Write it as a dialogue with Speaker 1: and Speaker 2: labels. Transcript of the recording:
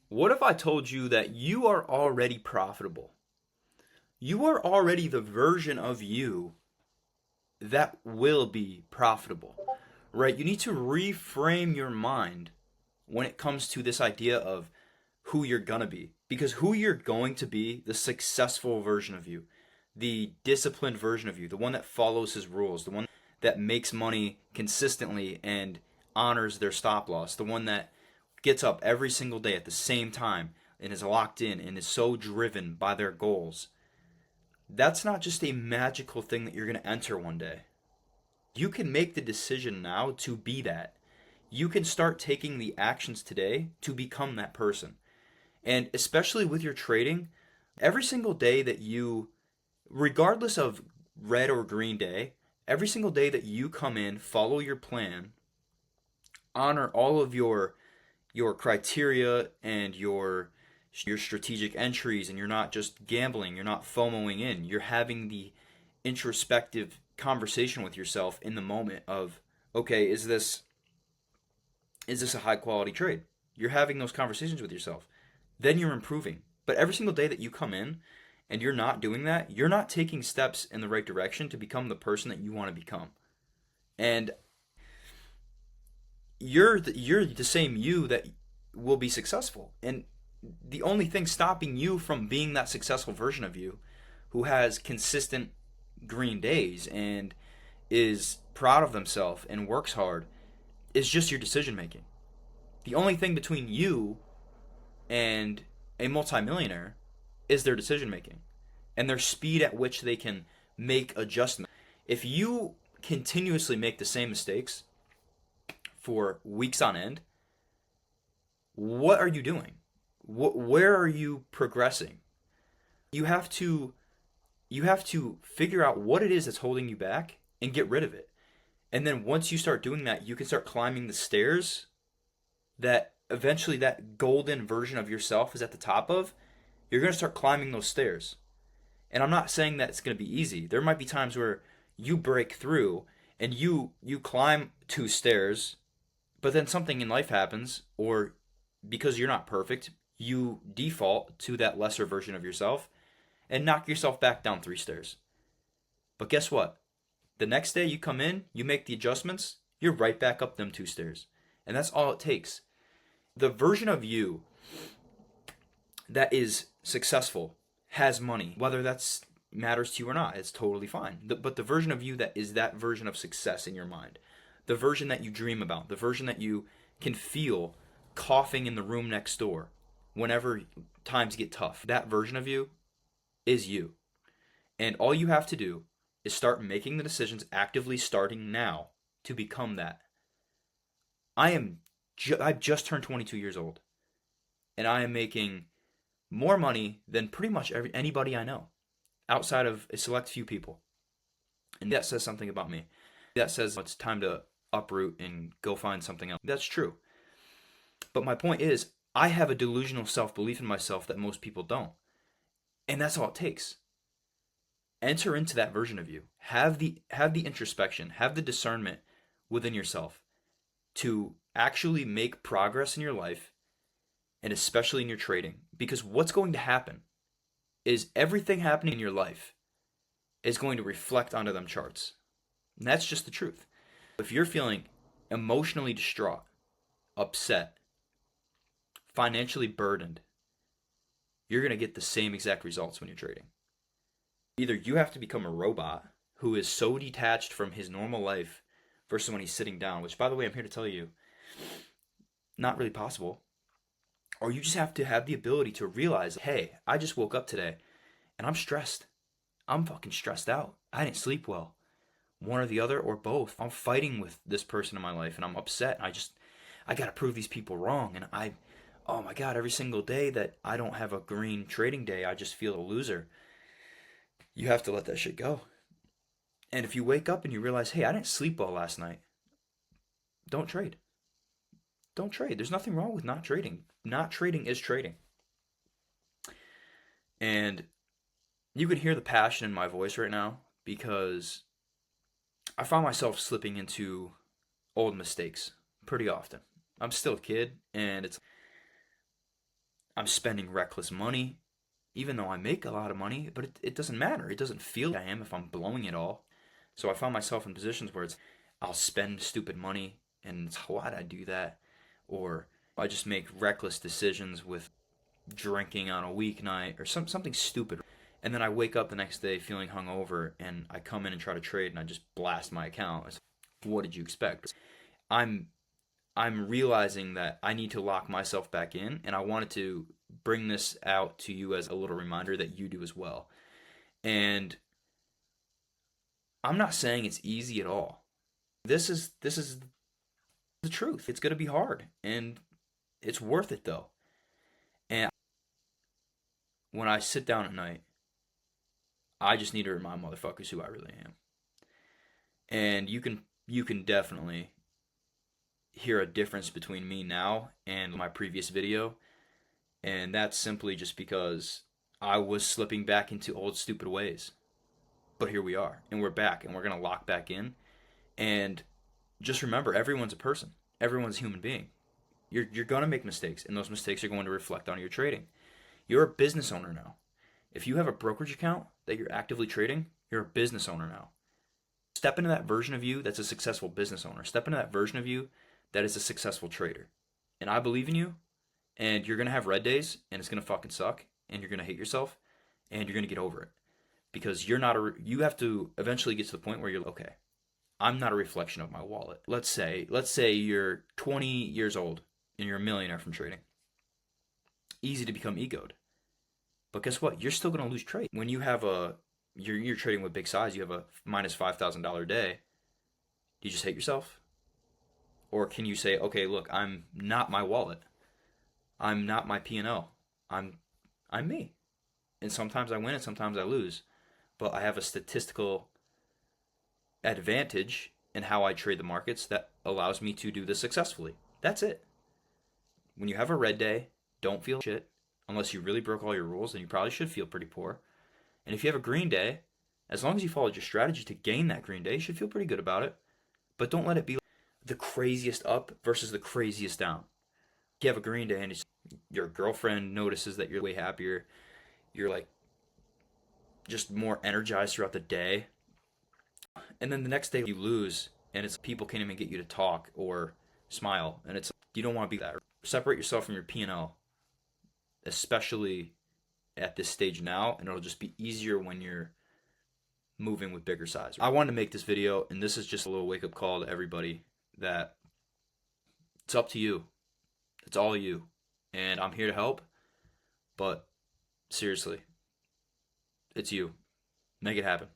Speaker 1: What if I told you that you are already profitable? You are already the version of you that will be profitable, right? You need to reframe your mind when it comes to this idea of who you're gonna be. Because who you're going to be, the successful version of you, the disciplined version of you, the one that follows his rules, the one that makes money consistently and honors their stop loss, the one that gets up every single day at the same time and is locked in and is so driven by their goals. That's not just a magical thing that you're going to enter one day. You can make the decision now to be that. You can start taking the actions today to become that person. And especially with your trading, every single day that you, regardless of red or green day, every single day that you come in, follow your plan, honor all of your criteria and your strategic entries, and you're not just gambling, you're not FOMOing in, you're having the introspective conversation with yourself in the moment of, okay, is this a high quality trade? You're having those conversations with yourself. Then you're improving. But every single day that you come in and you're not doing that, you're not taking steps in the right direction to become the person that you want to become. And you're the same you that will be successful. And the only thing stopping you from being that successful version of you who has consistent green days and is proud of themselves and works hard is just your decision making. The only thing between you and a multimillionaire is their decision making and their speed at which they can make adjustments. If you continuously make the same mistakes for weeks on end, what are you doing? Where are you progressing? You have to you have to figure out what it is that's holding you back and get rid of it. And then once you start doing that, you can start climbing the stairs that eventually that golden version of yourself is at the top of. You're going to start climbing those stairs. And I'm not saying that it's going to be easy. There might be times where you break through and you climb two stairs, but then something in life happens, or because you're not perfect, you default to that lesser version of yourself and knock yourself back down three stairs. But guess what? The next day you come in, you make the adjustments, you're right back up them two stairs. And that's all it takes. The version of you that is successful, has money, whether that's matters to you or not, it's totally fine. But the version of you that is that version of success in your mind, the version that you dream about, the version that you can feel coughing in the room next door whenever times get tough, that version of you is you. And all you have to do is start making the decisions actively starting now to become that. I've just turned 22 years old, and I am making more money than pretty much anybody I know outside of a select few people. And that says something about me. That says it's time to uproot and go find something else. That's true. But my point is, I have a delusional self-belief in myself that most people don't. And that's all it takes. Enter into that version of you. Have the introspection, have the discernment within yourself to actually make progress in your life, and especially in your trading. Because what's going to happen is everything happening in your life is going to reflect onto them charts. And that's just the truth. If you're feeling emotionally distraught, upset, financially burdened, you're going to get the same exact results when you're trading. Either you have to become a robot who is so detached from his normal life versus when he's sitting down, which, by the way, I'm here to tell you, not really possible. Or you just have to have the ability to realize, hey, I just woke up today and I'm stressed. I'm fucking stressed out. I didn't sleep well. One or the other or both. I'm fighting with this person in my life and I'm upset. I got to prove these people wrong. And oh my God, every single day that I don't have a green trading day, I just feel a loser. You have to let that shit go. And if you wake up and you realize, hey, I didn't sleep well last night, don't trade. Don't trade. There's nothing wrong with not trading. Not trading is trading. And you can hear the passion in my voice right now because I find myself slipping into old mistakes pretty often. I'm still a kid, and I'm spending reckless money, even though I make a lot of money, but it doesn't matter. It doesn't feel like I am if I'm blowing it all. So I found myself in positions where I'll spend stupid money, and it's why'd I do that? Or I just make reckless decisions with drinking on a weeknight or something stupid. And then I wake up the next day feeling hungover, and I come in and try to trade, and I just blast my account. It's, what did you expect? I'm I'm realizing that I need to lock myself back in, and I wanted to bring this out to you as a little reminder that you do as well. And I'm not saying it's easy at all. This is the truth. It's going to be hard, and it's worth it though. And when I sit down at night, I just need to remind motherfuckers who I really am. And you can definitely hear a difference between me now and my previous video, and that's simply just because I was slipping back into old stupid ways. But here we are, and we're back, and we're going to lock back in. And just remember, everyone's a person. Everyone's a human being. You're going to make mistakes, and those mistakes are going to reflect on your trading. You're a business owner now. If you have a brokerage account that you're actively trading, you're a business owner now. Step into that version of you that's a successful business owner. Step into that version of you that is a successful trader. And I believe in you, and you're going to have red days, and it's going to fucking suck, and you're going to hate yourself, and you're going to get over it. Because you have to eventually get to the point where you're okay, I'm not a reflection of my wallet. Let's say you're 20 years old and you're a millionaire from trading. Easy to become egoed. But guess what? You're still going to lose trade. When you're trading with big size, you have a minus $5,000 day. Do you just hate yourself? Or can you say, okay, look, I'm not my wallet. I'm not my P&L. I'm me. And sometimes I win and sometimes I lose. But I have a statistical advantage in how I trade the markets that allows me to do this successfully. That's it. When you have a red day, don't feel shit. Unless you really broke all your rules, then you probably should feel pretty poor. And if you have a green day, as long as you followed your strategy to gain that green day, you should feel pretty good about it. But don't let it be the craziest up versus the craziest down. If you have a green day and your girlfriend notices that you're way happier, you're like just more energized throughout the day. And then the next day you lose, and it's people can't even get you to talk or smile, and it's you don't want to be that. Separate yourself from your P&L, especially at this stage now, and it'll just be easier when you're moving with bigger size. I wanted to make this video, and this is just a little wake-up call to everybody that it's up to you. It's all you. And I'm here to help, but seriously, it's you. Make it happen.